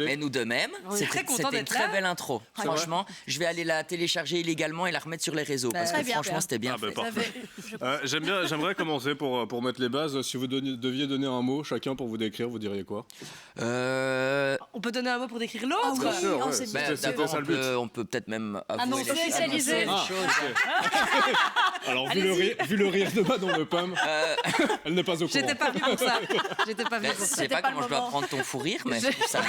allé? Mais nous de même. On est très contents C'était une d'être très là. belle intro. Franchement, je vais aller la télécharger illégalement et la remettre sur les réseaux. Parce que franchement, c'était bien fait. Parfait. J'aimerais commencer pour mettre les bases. Si vous deviez donner un mot chacun pour vous décrire, vous diriez quoi? On peut donner un mot pour décrire l'autre. Bien sûr, ouais. D'abord, on peut peut-être même avouer les officialiser. choses. Alors, vu le rire de Manon Le Pomme, elle n'est pas au courant. J'étais pas venue pour ça. Je sais pas comment je dois prendre ton fou rire, mais je trouve ça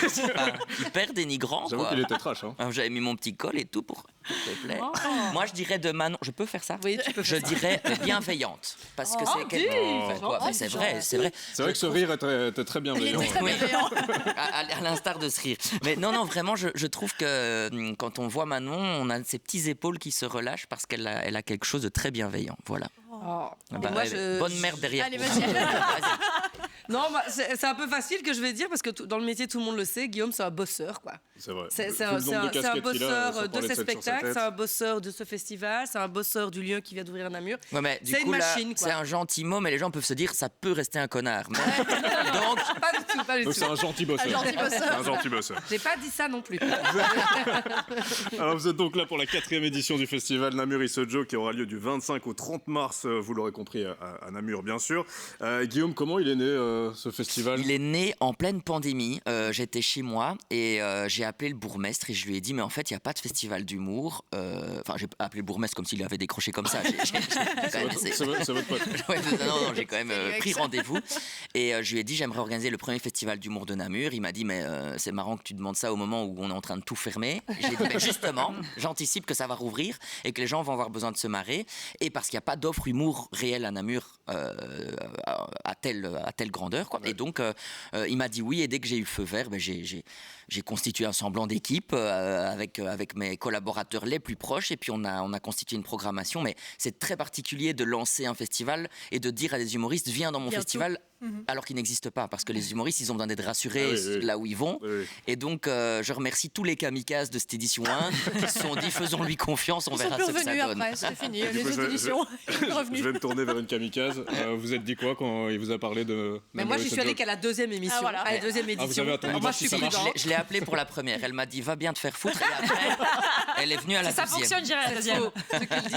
hyper dénigrant. J'avoue qu'il était trash. Hein. J'avais mis mon petit col et tout pour... S'il te plaît. Moi, je dirais de Manon... Je peux faire ça? Oui, tu peux faire Je dirais bienveillante. Parce que c'est quelqu'un... C'est vrai, c'est vrai. C'est vrai que ce rire était très bienveillant. À l'instar de ce rire. Mais non, vraiment, je trouve que quand on voit Manon, on a ses petits épaules qui se relâchent parce qu'elle a quelque chose de très bienveillant. Voilà. Bonne mère derrière. Allez, vas-y. Non, c'est un peu facile que je vais dire parce que dans le métier, tout le monde le sait. Guillaume, c'est un bosseur, quoi. C'est vrai. C'est un bosseur de ses spectacles, c'est un bosseur de ce festival, c'est un bosseur du lieu qui vient d'ouvrir à Namur. Ouais, mais c'est une machine, quoi. C'est un gentil mot, mais les gens peuvent se dire ça peut rester un connard. Mais... Donc, pas du tout. C'est un gentil bosseur. Un gentil bosseur. J'ai pas dit ça non plus. Alors vous êtes donc là pour la 4e édition du festival Namur Isojo qui aura lieu du 25 au 30 mars, vous l'aurez compris, à Namur bien sûr. Guillaume, comment il est né ce festival? Il est né en pleine pandémie. J'étais chez moi et j'ai appelé le bourgmestre et je lui ai dit mais en fait il n'y a pas de festival d'humour. Enfin j'ai appelé le bourgmestre comme s'il avait décroché comme ça. C'est votre pote. Ouais, non, j'ai quand même pris rendez-vous et je lui ai dit j'aimerais organiser le premier festival d'humour de Namur. Il m'a dit mais c'est marrant que tu demandes ça au moment où on est en train de tout fermer. J'ai dit mais justement j'anticipe que ça va rouvrir et que les gens vont avoir besoin de se marrer et parce qu'il n'y a pas d'offre humour réelle à Namur à telle grandeur quoi. Et donc il m'a dit oui et dès que j'ai eu feu vert j'ai constitué un semblant d'équipe avec mes collaborateurs les plus proches et puis on a constitué une programmation mais c'est très particulier de lancer un festival et de dire à des humoristes viens dans mon festival alors qu'il n'existe pas parce que les humoristes ils ont besoin d'être rassurés là où ils vont et donc je remercie tous les kamikazes de cette édition 1 qui se sont dit faisons-lui confiance, on verra ce que ça donne. Après, c'est fini, les autres éditions Je vais me tourner vers une kamikaze. Vous êtes dit quoi quand il vous a parlé de... Mais moi, je suis allée qu'à la deuxième émission. Voilà. À la deuxième édition. vous avez attendu moi, voir si ça marche. Je l'ai appelée pour la première. Elle m'a dit va bien te faire foutre. Et après, elle est venue à la Ça deuxième. fonctionne, j'irai à la deuxième.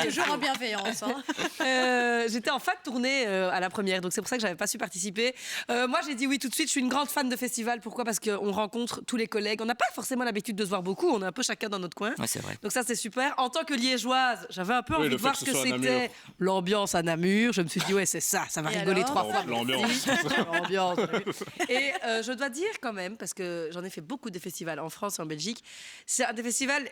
Toujours en bienveillance. J'étais en fac tournée à la première, donc c'est pour ça que j'avais pas su participer. Moi, j'ai dit oui tout de suite. Je suis une grande fan de festival. Pourquoi? Parce qu'on rencontre tous les collègues. On n'a pas forcément l'habitude de se voir beaucoup. On est un peu chacun dans notre coin. Ouais, c'est vrai. Donc ça, c'est super. En tant que liégeoise, j'avais un peu envie de voir ce que soit à c'était Namur. l'ambiance à Namur. Je me suis dit ouais, c'est ça. Ça va rigoler alors 3 fois. L'ambiance. L'ambiance. Et je dois dire quand même, parce que j'en ai fait beaucoup de festivals en France et en Belgique, c'est un des festivals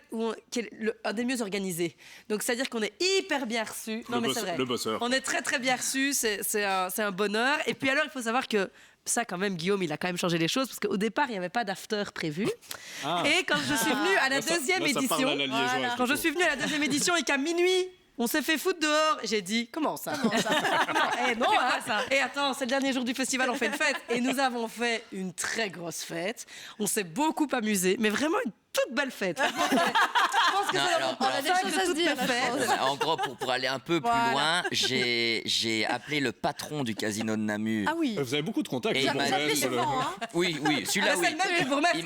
qui est un des mieux organisés. Donc c'est-à-dire qu'on est hyper bien reçus. Non mais c'est vrai. Le bosseur. On est très très bien reçus. C'est un bonheur. Et puis alors il faut savoir que ça, quand même, Guillaume, il a quand même changé les choses parce qu'au départ, il n'y avait pas d'after prévu. Et quand je suis venue à la deuxième édition, quand je suis venue à la deuxième édition et qu'à minuit, on s'est fait foutre dehors, j'ai dit comment ça Et non, hein. Et attends, c'est le dernier jour du festival, on fait une fête. Et nous avons fait une très grosse fête. On s'est beaucoup amusé, mais vraiment une toute belle fête. Je pense que Non, on a des choses à se dire. En gros, pour aller un peu plus loin, j'ai appelé le patron du casino de Namur. Ah oui. Vous avez beaucoup de contacts. Et il m'a dit- Oui, celui-là, C'est oui. le même que pour mettre.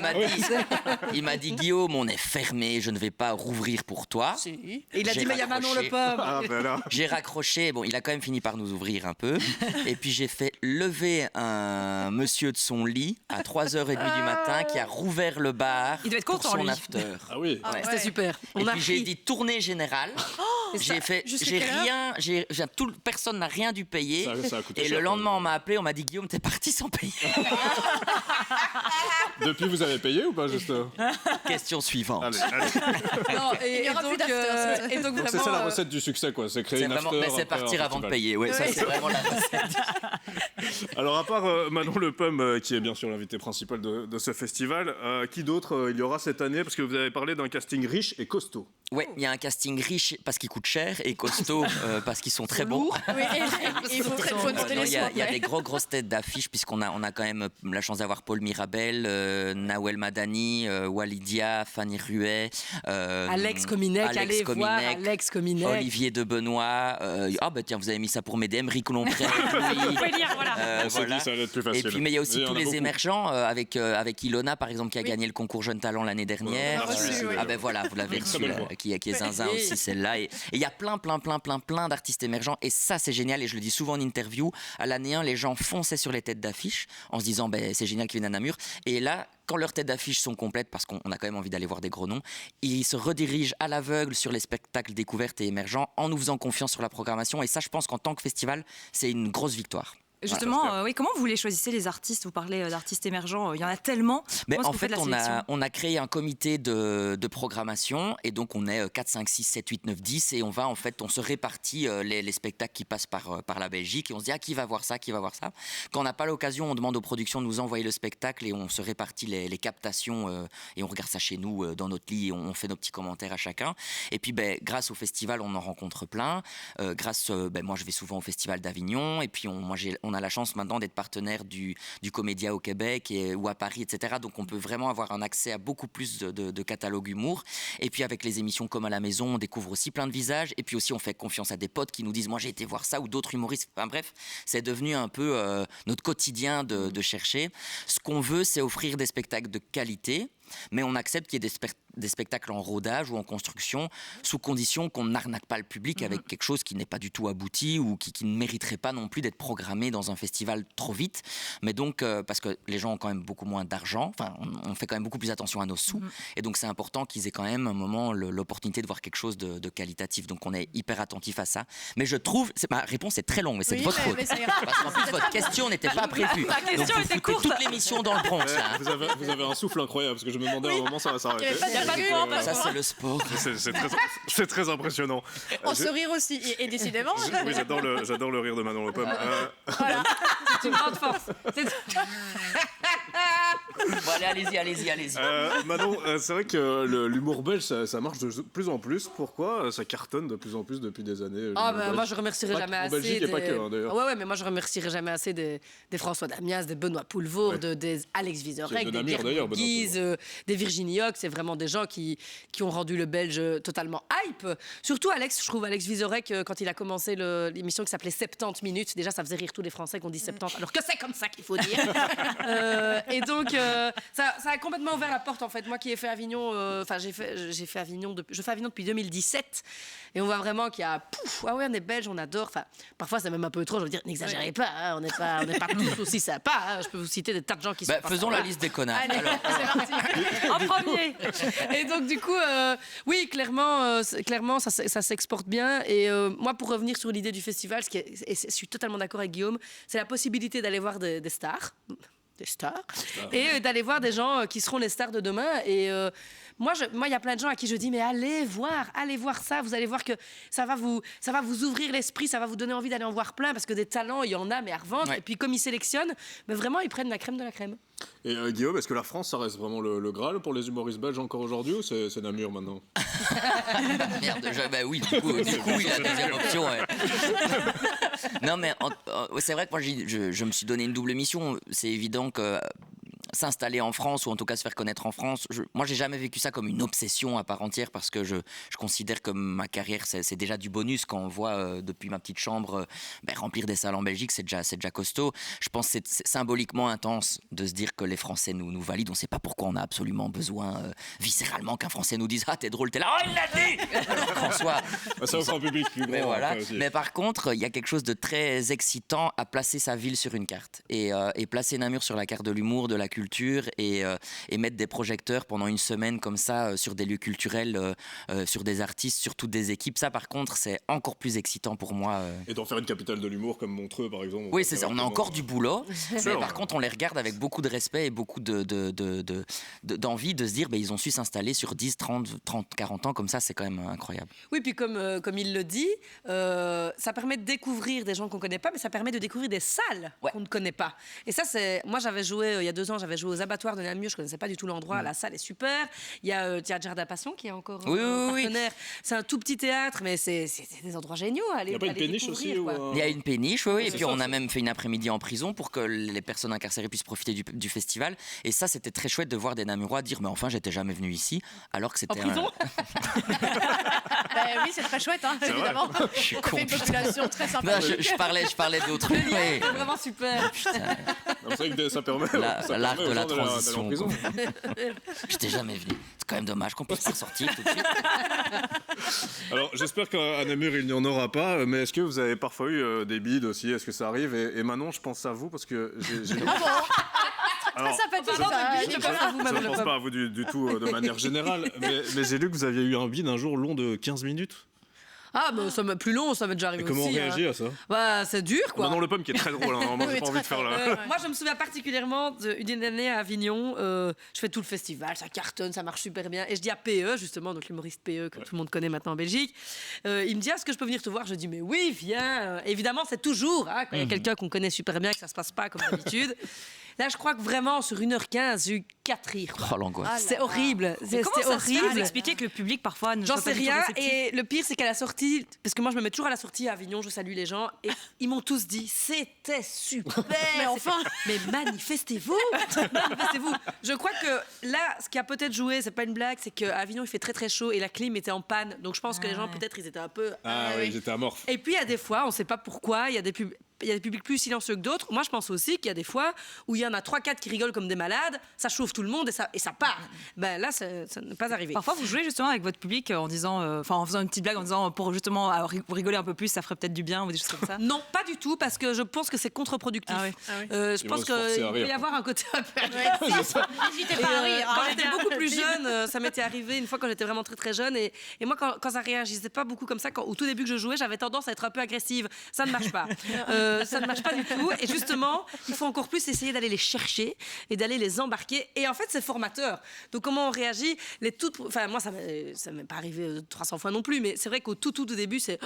Il m'a dit Guillaume, on est fermé, je ne vais pas rouvrir pour toi. Et il a J'ai dit mais il y a Manon Le raccroché. Pomme. Ah, ben là. J'ai raccroché, bon, il a quand même fini par nous ouvrir un peu. Et puis j'ai fait lever un monsieur de son lit à 3h30 du matin qui a rouvert le bar Il devait être pour content, son lui. after. Ah oui. Ouais. C'était super. Et puis j'ai dit tournée générale. Personne n'a rien dû payer. Ça a coûté Et cher, le lendemain, on m'a appelé, on m'a dit Guillaume, t'es parti sans payer. Depuis, vous avez payé ou pas, juste Question suivante. Allez. Non, Il y aura plus d'after, et donc Donc c'est vraiment, ça la recette du succès, quoi. C'est créer C'est une vraiment, after. mais c'est après partir un avant de festival. payer. Ouais, ça c'est vraiment la recette. Alors, à part Manon Le Pomme, qui est bien sûr l'invité principal de ce festival, qui d'autre il y aura cette année? Parce que vous avez parlé d'un casting riche et costaud. Ouais, il y a un casting riche parce qu'il coûte cher et costaud parce qu'ils sont très bons. Oui, et il faut noter les Il y a des grosses têtes d'affiches puisqu'on a quand même la chance d'avoir Paul Mirabel, Nawel Madani, Walidia, Fanny Ruet, Alex Kominek, allez voir Alex Kominek. Olivier de Benoît. Tiens, vous avez mis ça pour m'aider, Emeric Lompré. Vous pouvez lire, voilà. On s'est dit, ça allait être plus facile. Et puis, mais il y a aussi tous les beaucoup. émergents avec Ilona, par exemple, qui a gagné le concours Jeune Talent l'année dernière. Voilà, vous l'avez reçu, qui est zinzin aussi, celle-là. Et il y a plein d'artistes émergents. Et ça, c'est génial. Et je le dis souvent en interview. À l'année 1, les gens fonçaient sur les têtes d'affiche en se disant, c'est génial qu'ils viennent à Namur. Et là, quand leurs têtes d'affiche sont complètes, parce qu'on a quand même envie d'aller voir des gros noms, ils se redirigent à l'aveugle sur les spectacles découvertes et émergents en nous faisant confiance sur la programmation. Et ça, je pense qu'en tant que festival, c'est une grosse victoire. Justement, comment vous les choisissez, les artistes? Vous parlez d'artistes émergents, il y en a tellement. Mais en fait, on a créé un comité de programmation et donc on est 4, 5, 6, 7, 8, 9, 10 et on se répartit les spectacles qui passent par la Belgique et on se dit qui va voir ça. Quand on n'a pas l'occasion, on demande aux productions de nous envoyer le spectacle et on se répartit les captations et on regarde ça chez nous dans notre lit et on fait nos petits commentaires à chacun. Et puis grâce au festival, on en rencontre plein. Moi je vais souvent au festival d'Avignon et puis on a la chance maintenant d'être partenaire du Comédia au Québec ou à Paris, etc. Donc on peut vraiment avoir un accès à beaucoup plus de catalogue humour. Et puis avec les émissions comme à la maison, on découvre aussi plein de visages. Et puis aussi on fait confiance à des potes qui nous disent moi j'ai été voir ça ou d'autres humoristes. Enfin bref, c'est devenu un peu notre quotidien de chercher. Ce qu'on veut, c'est offrir des spectacles de qualité. Mais on accepte qu'il y ait des spectacles en rodage ou en construction sous condition qu'on n'arnaque pas le public avec quelque chose qui n'est pas du tout abouti ou qui ne mériterait pas non plus d'être programmé dans un festival trop vite. Mais donc, parce que les gens ont quand même beaucoup moins d'argent, on fait quand même beaucoup plus attention à nos sous. Et donc, c'est important qu'ils aient quand même un moment l'opportunité de voir quelque chose de qualitatif. Donc, on est hyper attentif à ça. Mais je trouve, ma réponse est très longue, mais c'est de votre faute. Parce qu'en plus, votre question n'était pas prévue. Ma question donc, était courte. Toute l'émission dans le Bronx. Là, hein. Vous avez un souffle incroyable parce que je me demandais à un moment ça va s'arrêter. Ça, c'est le sport. C'est très impressionnant. En sourire aussi, et décidément. Oui, j'adore le rire de Manon Le Pomme. Voilà, c'est une grande force. Bon, allez-y. Manon, c'est vrai que l'humour belge, ça marche de plus en plus. Pourquoi ça cartonne de plus en plus depuis des années? Moi, je remercierai jamais assez. En Belgique, et pas que, d'ailleurs. Ouais, mais moi, je remercierai jamais assez des François Damias, des Benoît Poulvord, des Alex Vizorek, des Pierre Guise, des Virginie Hoc. C'est vraiment des gens qui ont rendu le Belge totalement hype. Surtout Alex, je trouve Alex Vizorek, quand il a commencé l'émission qui s'appelait 70 minutes, déjà, ça faisait rire tous les Français qu'on dit 70, alors que c'est comme ça qu'il faut dire. Et donc, ça a complètement ouvert la porte, en fait. Moi qui ai fait Avignon, je fais Avignon depuis 2017, et on voit vraiment qu'il y a, on est belge, on adore. Enfin, parfois c'est même un peu trop. Je veux dire, n'exagérez pas, hein, on n'est pas tous aussi sympas. Hein. Je peux vous citer des tas de gens qui sont. Faisons la liste des connards. Allez, c'est parti. En premier. Et donc du coup, oui, clairement, ça s'exporte bien. Et moi, pour revenir sur l'idée du festival, et je suis totalement d'accord avec Guillaume, c'est la possibilité d'aller voir des stars. Et d'aller voir des gens qui seront les stars de demain. Et moi, il y a plein de gens à qui je dis, mais allez voir ça. Vous allez voir que ça va vous ouvrir l'esprit, ça va vous donner envie d'aller en voir plein, parce que des talents, il y en a, mais à revendre. Ouais. Et puis comme ils sélectionnent, mais vraiment, ils prennent la crème de la crème. Et Guillaume, est-ce que la France, ça reste vraiment le Graal pour les humoristes belges encore aujourd'hui, ou c'est Namur maintenant? Merde, oui, du coup, oui, la deuxième option. Ouais. Non, mais c'est vrai que moi, je me suis donné une double mission. C'est évident que s'installer en France, ou en tout cas se faire connaître en France, moi, j'ai jamais vécu ça comme une obsession à part entière, parce que je considère que ma carrière, c'est déjà du bonus. Quand on voit depuis ma petite chambre remplir des salles en Belgique, c'est déjà costaud. Je pense que c'est symboliquement intense de se dire que les Français nous valident. On ne sait pas pourquoi on a absolument besoin viscéralement qu'un Français nous dise « Ah, t'es drôle, t'es là, oh, il l'a dit !» Alors qu'en soit... Ça offre un public plus grand. Mais voilà. Mais par contre, il y a quelque chose de très excitant à placer sa ville sur une carte. Et placer Namur sur la carte de l'humour, de la culture, et mettre des projecteurs pendant une semaine comme ça sur des lieux culturels, sur des artistes, sur toutes des équipes. Ça, par contre, c'est encore plus excitant pour moi. Et d'en faire une capitale de l'humour comme Montreux, par exemple. Oui, c'est ça. On a encore du boulot. Mais par contre, on les regarde avec beaucoup de respect et beaucoup d'envie de se dire ils ont su s'installer sur 10, 30, 40 ans. Comme ça, c'est quand même incroyable. Oui, puis comme il le dit, ça permet de découvrir des gens qu'on ne connaît pas, mais ça permet de découvrir des salles qu'on ne connaît pas. Et ça, moi, j'avais joué, il y a 2 ans, j'avais j'avais joué aux abattoirs de Namur, je connaissais pas du tout l'endroit, la salle est super. Il y a Jardin Passion qui est encore partenaire. C'est un tout petit théâtre, mais c'est des endroits géniaux à aller. Il n'y a pas une péniche aussi Il y a une péniche, oui. Et puis on a même fait une après-midi en prison pour que les personnes incarcérées puissent profiter du festival. Et ça, c'était très chouette de voir des Namurois dire mais enfin, j'étais jamais venu ici, alors que c'était en prison. Oui, c'est très chouette, évidemment. Je suis Ça con. fait une population très sympa. Non, je parlais d'autres trucs. C'est vraiment super. C'est vrai que ça permet. L'art de la aux gens d'aller en transition. prison. J'étais jamais venu. C'est quand même dommage qu'on puisse pas sortir tout de suite. Alors, j'espère qu'à Namur, il n'y en aura pas, mais est-ce que vous avez parfois eu des bides aussi? Est-ce que ça arrive? Et Manon, je pense à vous parce que j'ai... Alors, Ça peut être je ne pense pas à vous du tout de manière générale, mais j'ai lu que vous aviez eu un bide un jour long de 15 minutes. Ah, mais ça plus long, ça m'est déjà arrivé Et comment aussi. on réagit à ça? Bah, c'est dur, quoi. Manon Le Pomme qui est très drôle, moi j'ai pas envie de faire là. Moi, je me souviens particulièrement d'une année à Avignon. Je fais tout le festival, ça cartonne, ça marche super bien. Et je dis à PE, justement, donc l'humoriste PE que tout le monde connaît maintenant en Belgique, il me dit, est-ce que je peux venir te voir? Je dis, mais oui, viens. Évidemment, c'est toujours, quand il y a quelqu'un qu'on connaît super bien, que ça se passe pas comme d'habitude. Là, je crois que vraiment, sur 1h15, j'ai eu 4 rires. Oh, l'angoisse. C'est horrible. C'était horrible. Vous expliquez que le public, parfois, ne J'en soit sais pas du tout rien. réceptif. Et le pire, c'est qu'à la sortie, parce que moi, je me mets toujours à la sortie à Avignon, je salue les gens, et ils m'ont tous dit, c'était super. Mais enfin. Mais manifestez-vous. Manifestez-vous. Je crois que là, ce qui a peut-être joué, c'est pas une blague, c'est qu'à Avignon, il fait très très chaud et la clim était en panne. Donc je pense que les gens, peut-être, ils étaient un peu. Ah oui, j'étais amorphe. Et puis, il y a des fois, on ne sait pas pourquoi, il y a des publics plus silencieux que d'autres. Moi, je pense aussi qu'il y a des fois où il y en a 3-4 qui rigolent comme des malades, ça chauffe tout le monde et ça part. Ben là, ça n'est pas arrivé. Parfois, vous jouez justement avec votre public en disant, en faisant une petite blague en disant pour justement rigoler un peu plus, ça ferait peut-être du bien ou des choses comme ça. Non, pas du tout, parce que je pense que c'est contre-productif. Ah oui. Je pense qu'il peut y avoir un côté un peu agressif. N'hésitez pas à rire. Quand j'étais beaucoup plus jeune, ça m'était arrivé une fois quand j'étais vraiment très très jeune. Et moi, quand ça réagissait pas beaucoup comme ça, au tout début que je jouais, j'avais tendance à être un peu agressive. Ça ne marche pas. Ça ne marche pas du tout. Et justement, il faut encore plus essayer d'aller les chercher et d'aller les embarquer. Et en fait, c'est formateur. Donc, comment on réagit? Enfin, moi, ça m'est pas arrivé 300 fois non plus, mais c'est vrai qu'au tout début, c'est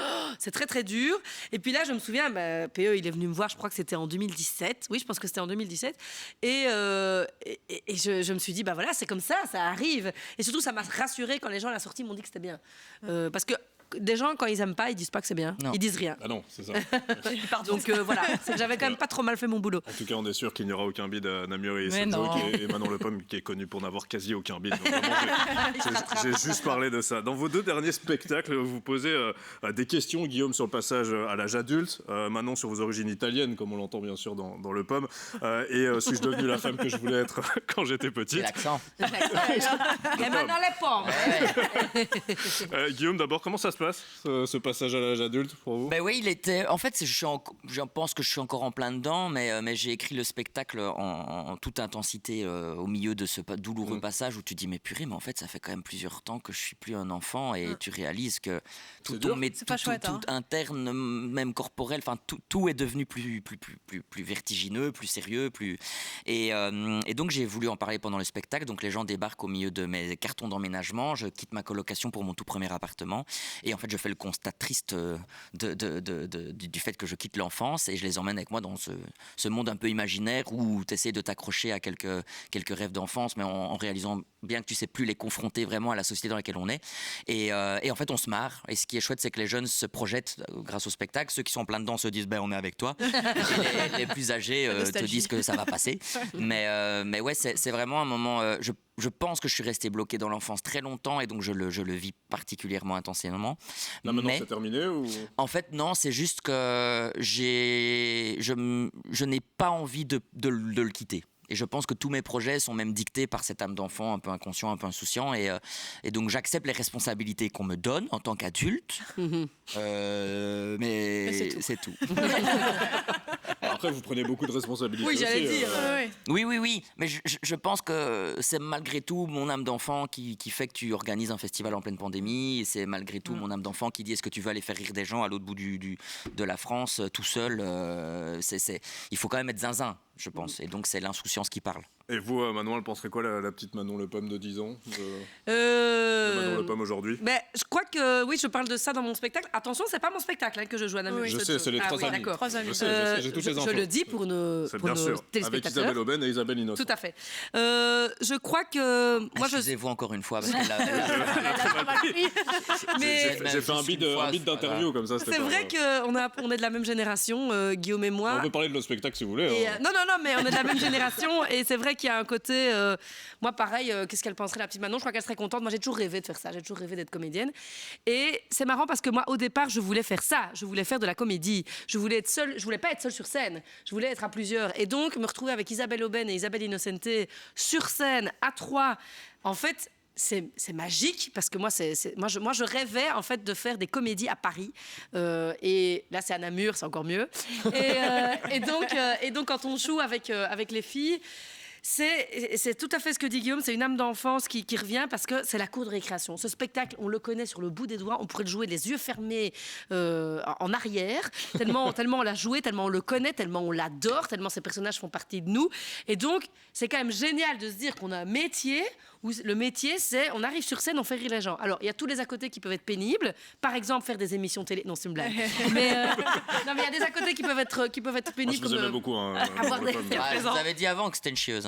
très très dur. Et puis là, je me souviens, PE, il est venu me voir, je crois que c'était en 2017. Oui, je pense que c'était en 2017. Et je me suis dit, voilà, c'est comme ça arrive. Et surtout, ça m'a rassurée quand les gens à la sortie m'ont dit que c'était bien. Parce que des gens, quand ils aiment pas, ils disent pas que c'est bien. Non. Ils disent rien. Ah non, c'est ça. Donc voilà, c'est que j'avais quand même pas trop mal fait mon boulot. En tout cas, on est sûr qu'il n'y aura aucun bide à Namur et Mais non. et Manon Le Pomme qui est connu pour n'avoir quasi aucun bide. Donc vraiment, j'ai juste parlé de ça. Dans vos 2 derniers spectacles, vous posez des questions, Guillaume, sur le passage à l'âge adulte, Manon sur vos origines italiennes, comme on l'entend bien sûr dans Le Pomme, et suis-je devenu la femme que je voulais être quand j'étais petite. L'accent. Et maintenant les pommes. Guillaume, d'abord, comment ça se passe, ce passage à l'âge adulte pour vous? Ben oui, il était. En fait, je pense que je suis encore en plein dedans, mais j'ai écrit le spectacle en toute intensité au milieu de ce douloureux passage où tu dis mais purée, mais en fait, ça fait quand même plusieurs temps que je suis plus un enfant et tu réalises que tout interne, même corporel, enfin tout est devenu plus vertigineux, plus sérieux, et donc j'ai voulu en parler pendant le spectacle. Donc les gens débarquent au milieu de mes cartons d'emménagement. Je quitte ma colocation pour mon tout premier appartement. Et en fait, je fais le constat triste du fait que je quitte l'enfance et je les emmène avec moi dans ce monde un peu imaginaire où tu essaies de t'accrocher à quelques rêves d'enfance, mais en réalisant bien que tu sais plus les confronter vraiment à la société dans laquelle on est. Et en fait, on se marre. Et ce qui est chouette, c'est que les jeunes se projettent grâce au spectacle. Ceux qui sont en plein dedans se disent on est avec toi. Et les plus âgés te disent que ça va passer. Mais ouais, c'est vraiment un moment. Je pense que je suis resté bloqué dans l'enfance très longtemps et donc je le vis particulièrement intensément. Là, maintenant, c'est terminé ou... En fait, non, c'est juste que je n'ai pas envie de le quitter. Et je pense que tous mes projets sont même dictés par cette âme d'enfant un peu inconscient, un peu insouciant. Et donc, j'accepte les responsabilités qu'on me donne en tant qu'adulte. Mais c'est tout. Après, vous prenez beaucoup de responsabilités. Oui, j'allais aussi, dire. Oui. Mais je pense que c'est malgré tout mon âme d'enfant qui fait que tu organises un festival en pleine pandémie. Et c'est malgré tout mon âme d'enfant qui dit est-ce que tu veux aller faire rire des gens à l'autre bout de la France tout seul. Il faut quand même être zinzin. je pense. Et donc, c'est l'insouciance qui parle. Et vous, Manon, elle penserait quoi, la petite Manon Le Pomme de 10 ans de Manon Le Pomme aujourd'hui? Je crois que oui, je parle de ça dans mon spectacle. Attention, c'est pas mon spectacle que je joue à Namur. Oui, je sais, c'est les trois amis. D'accord. Trois amis. Je sais, j'ai toutes les infos. Je le dis pour nos téléspectateurs. Avec Isabelle Aubin et Isabelle Innocent. Tout à fait. Je crois que moi Excusez-vous encore une fois parce qu'elle J'ai fait un bid d'interview comme ça. C'est vrai qu'on est de la même génération, Guillaume et moi. On peut parler de notre spectacle si vous voulez. Non, mais on est de la même génération et c'est vrai qu'il y a un côté. Moi, pareil, qu'est-ce qu'elle penserait, la petite Manon? Je crois qu'elle serait contente. Moi, j'ai toujours rêvé de faire ça. J'ai toujours rêvé d'être comédienne. Et c'est marrant parce que moi, au départ, je voulais faire ça. Je voulais faire de la comédie. Je voulais être seule. Je voulais pas être seule sur scène. Je voulais être à plusieurs. Et donc, me retrouver avec Isabelle Aubin et Isabelle Innocente sur scène à 3. En fait, c'est magique parce que moi, je rêvais en fait de faire des comédies à Paris et là c'est à Namur, c'est encore mieux. Et donc quand on joue avec les filles, c'est tout à fait ce que dit Guillaume, c'est une âme d'enfance qui revient parce que c'est la cour de récréation. Ce spectacle, on le connaît sur le bout des doigts, on pourrait le jouer les yeux fermés en arrière, tellement on l'a joué, tellement on le connaît, tellement on l'adore, tellement ces personnages font partie de nous. Et donc, c'est quand même génial de se dire qu'on a un métier où le métier, c'est on arrive sur scène, on fait rire les gens. Alors, il y a tous les à côté qui peuvent être pénibles. Par exemple, faire des émissions télé. Non, c'est une blague. mais il y a des à côté qui peuvent être pénibles. Moi, je vous aimais beaucoup. Vous avez dit avant que c'était une chieuse.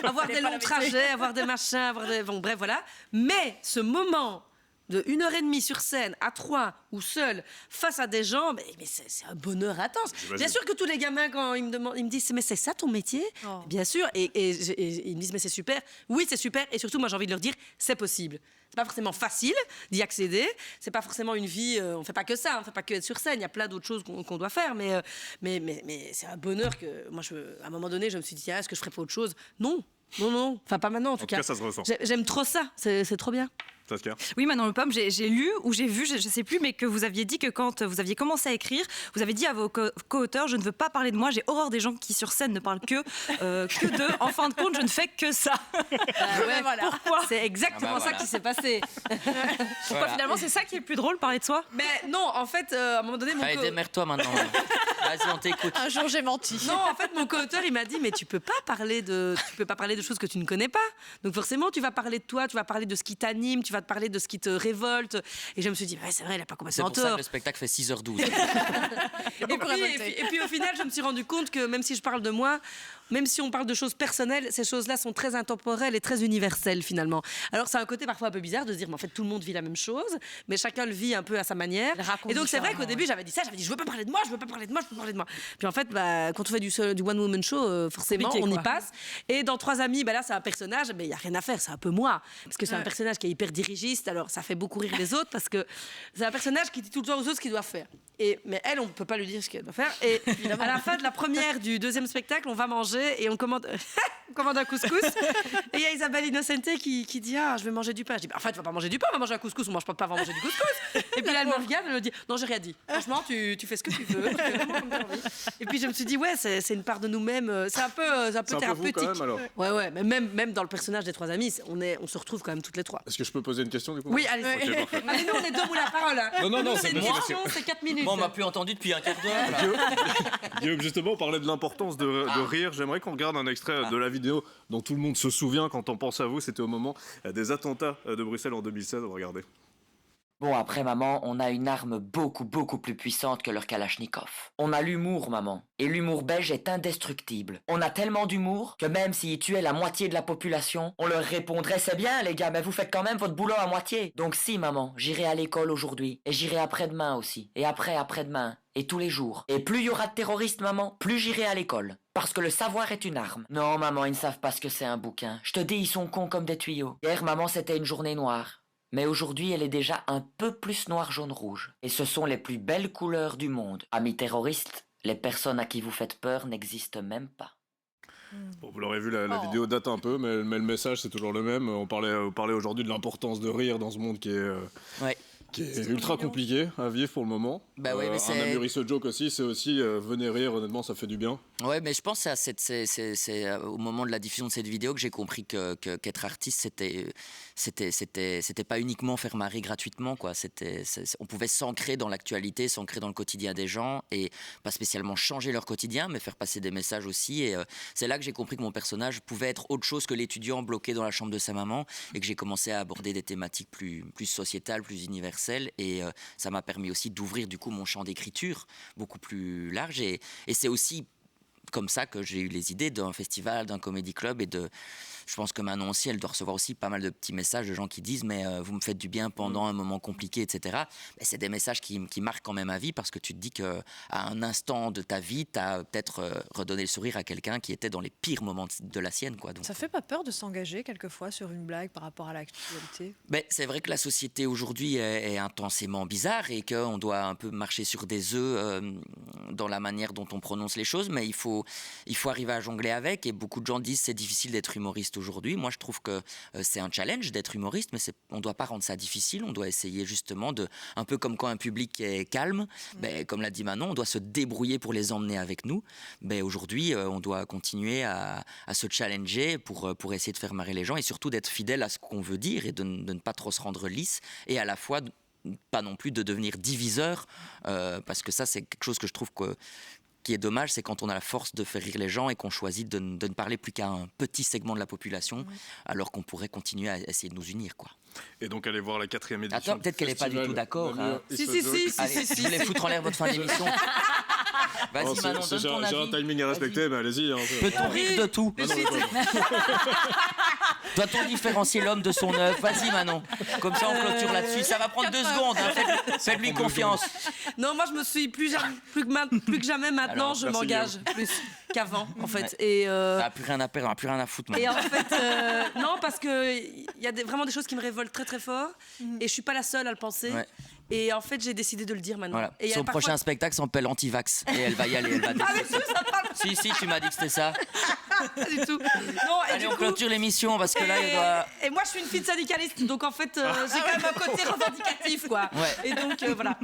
Avoir des longs trajets, avoir des machins, Bon, bref, voilà. Mais ce moment de 1h30 sur scène, à 3 ou seul, face à des gens, mais c'est un bonheur intense. Bien sûr que tous les gamins, quand ils me disent « mais c'est ça ton métier ?» Bien sûr, et ils me disent « mais c'est super ». Oui, c'est super, et surtout, moi, j'ai envie de leur dire « c'est possible ». C'est pas forcément facile d'y accéder, c'est pas forcément une vie, on fait pas que ça, on fait pas que être sur scène, il y a plein d'autres choses qu'on doit faire, mais c'est un bonheur que, moi, à un moment donné, je me suis dit « est-ce que je ferais pas autre chose ?» Non, enfin pas maintenant en tout cas. Ça se ressent. J'aime trop ça, c'est trop bien. Saskia. Oui, Manon Le Pomme, j'ai lu ou j'ai vu, je ne sais plus, mais que vous aviez dit que quand vous aviez commencé à écrire, vous avez dit à vos co-auteurs, je ne veux pas parler de moi, j'ai horreur des gens qui sur scène ne parlent que d'eux. En fin de compte, je ne fais que ça. Voilà. Pourquoi? C'est exactement ça qui s'est passé. Pourquoi finalement c'est ça qui est le plus drôle, parler de soi? Mais non, en fait, à un moment donné, Allez, démerde-toi maintenant. Vas-y, on t'écoute. Un jour, j'ai menti. Non, en fait, mon co-auteur, il m'a dit, mais tu peux pas parler de choses que tu ne connais pas. Donc forcément, tu vas parler de toi, tu vas parler de ce qui t'anime, tu vas te parler de ce qui te révolte. Et je me suis dit, c'est vrai, il a pas complètement tort. C'est pour ça que le spectacle fait 6h12. et puis au final, je me suis rendu compte que même si je parle de moi, même si on parle de choses personnelles, ces choses-là sont très intemporelles et très universelles finalement. Alors c'est un côté parfois un peu bizarre de se dire, mais en fait tout le monde vit la même chose, mais chacun le vit un peu à sa manière. Et donc c'est vrai qu'au début j'avais dit ça, je veux pas parler de moi, je veux pas parler de moi. Puis en fait, quand on fait du one woman show, forcément on y passe. Et dans Trois amis, là c'est un personnage, mais il y a rien à faire, c'est un peu moi, parce que c'est un personnage qui est hyper dirigiste. Alors ça fait beaucoup rire les autres parce que c'est un personnage qui dit tout le temps aux autres ce qu'ils doivent faire. Mais elle, on peut pas lui dire ce qu'elle doit faire. Et à la fin de la première du deuxième spectacle, on va manger et on commande un couscous. Et il y a Isabelle Innocente qui dit je vais manger du pain. Je dis en fait, tu vas pas manger du pain, on va manger un couscous, on mange pas de pain, on va manger du couscous. Et puis là, elle me regarde, elle me dit non, j'ai rien dit. Franchement, tu fais ce que tu veux. Et puis je me suis dit c'est une part de nous-mêmes. C'est un peu thérapeutique. Vous, quand même, alors. Ouais, mais même dans le personnage des Trois amis, on se retrouve quand même toutes les trois. Est-ce que je peux poser une question du coup? Oui, allez. Okay, allez, nous on est deux ou la parole. Non, c'est une question, c'est 4 minutes. Bon, on m'a plus entendu depuis un quart d'heure. Guillaume, justement, on parlait de l'importance de rire. J'aimerais qu'on regarde un extrait de la vidéo dont tout le monde se souvient quand on pense à vous. C'était au moment des attentats de Bruxelles en 2016. On va regarder. Bon, après, maman, on a une arme beaucoup plus puissante que leur Kalachnikov. On a l'humour, maman. Et l'humour belge est indestructible. On a tellement d'humour que même s'ils tuaient la moitié de la population, on leur répondrait « C'est bien, les gars, mais vous faites quand même votre boulot à moitié. » Donc si, maman, j'irai à l'école aujourd'hui. Et j'irai après-demain aussi. Et après-demain. Et tous les jours. Et plus il y aura de terroristes, maman, plus j'irai à l'école. Parce que le savoir est une arme. Non, maman, ils ne savent pas ce que c'est un bouquin. Je te dis, ils sont cons comme des tuyaux. Hier, maman, c'était une journée noire. Mais aujourd'hui, elle est déjà un peu plus noir, jaune, rouge. Et ce sont les plus belles couleurs du monde. Amis terroristes, les personnes à qui vous faites peur n'existent même pas. Bon, vous l'aurez vu, la vidéo date un peu, mais le message, c'est toujours le même. On parlait aujourd'hui de l'importance de rire dans ce monde qui est... Ouais. Qui est ultra compliqué à vivre pour le moment. Bah oui, mais un Namuri ce joke aussi, c'est aussi venez rire, honnêtement, ça fait du bien. Ouais, mais je pense que c'est au moment de la diffusion de cette vidéo que j'ai compris qu'être artiste, c'était pas uniquement faire marrer gratuitement, quoi. On pouvait s'ancrer dans l'actualité, s'ancrer dans le quotidien des gens et pas spécialement changer leur quotidien, mais faire passer des messages aussi. Et c'est là que j'ai compris que mon personnage pouvait être autre chose que l'étudiant bloqué dans la chambre de sa maman et que j'ai commencé à aborder des thématiques plus sociétales, plus universelles. Et ça m'a permis aussi d'ouvrir du coup mon champ d'écriture beaucoup plus large et c'est aussi comme ça que j'ai eu les idées d'un festival, d'un comédie club je pense que Manon aussi, elle doit recevoir aussi pas mal de petits messages de gens qui disent mais vous me faites du bien pendant un moment compliqué, etc. Mais c'est des messages qui marquent quand même à vie parce que tu te dis qu'à un instant de ta vie, tu as peut-être redonné le sourire à quelqu'un qui était dans les pires moments de la sienne, quoi. Donc, ça fait pas peur de s'engager quelquefois sur une blague par rapport à l'actualité? C'est vrai que la société aujourd'hui est intensément bizarre et qu'on doit un peu marcher sur des œufs dans la manière dont on prononce les choses, mais il faut arriver à jongler avec et beaucoup de gens disent c'est difficile d'être humoriste aujourd'hui. Moi, je trouve que c'est un challenge d'être humoriste, mais on ne doit pas rendre ça difficile. On doit essayer justement un peu comme quand un public est calme, comme l'a dit Manon, on doit se débrouiller pour les emmener avec nous. Aujourd'hui, on doit continuer à se challenger pour essayer de faire marrer les gens et surtout d'être fidèle à ce qu'on veut dire et de ne pas trop se rendre lisse et à la fois pas non plus de devenir diviseur parce que ça, c'est quelque chose que je trouve qui est dommage, c'est quand on a la force de faire rire les gens et qu'on choisit de ne parler plus qu'à un petit segment de la population, alors qu'on pourrait continuer à essayer de nous unir, quoi. Et donc, allez voir la 4e édition. Attends, peut-être qu'elle n'est pas du tout d'accord. Hein. Si. Allez, je voulais foutre en l'air votre fin d'émission. Vas-y, Manon, donne ton avis. J'ai un timing à respecter, mais allez-y. Hein, peut-on rire de tout? Doit-on différencier l'homme de son œuvre? Vas-y, Manon. Comme ça, on clôture là-dessus. Ça va prendre 2 secondes. Hein. Faites-lui confiance. Non, moi, je me suis plus que jamais maintenant, Alors, je m'engage plus qu'avant, en fait. Ouais. Et on n'a plus rien à perdre, on n'a plus rien à foutre. Et en fait, non, parce qu'il y a vraiment des choses qui me révoltent très très fort. Et je suis pas la seule à le penser. Ouais. Et en fait, j'ai décidé de le dire maintenant. Voilà. Et son prochain spectacle s'appelle Antivax. Et elle va y aller. Elle va si, tu m'as dit que c'était ça. Pas du tout. Non, et allez, on clôture l'émission parce que là, il doit... Et moi, je suis une fille de syndicaliste. Donc en fait, j'ai quand même un côté revendicatif, quoi. Ouais. Et donc, voilà.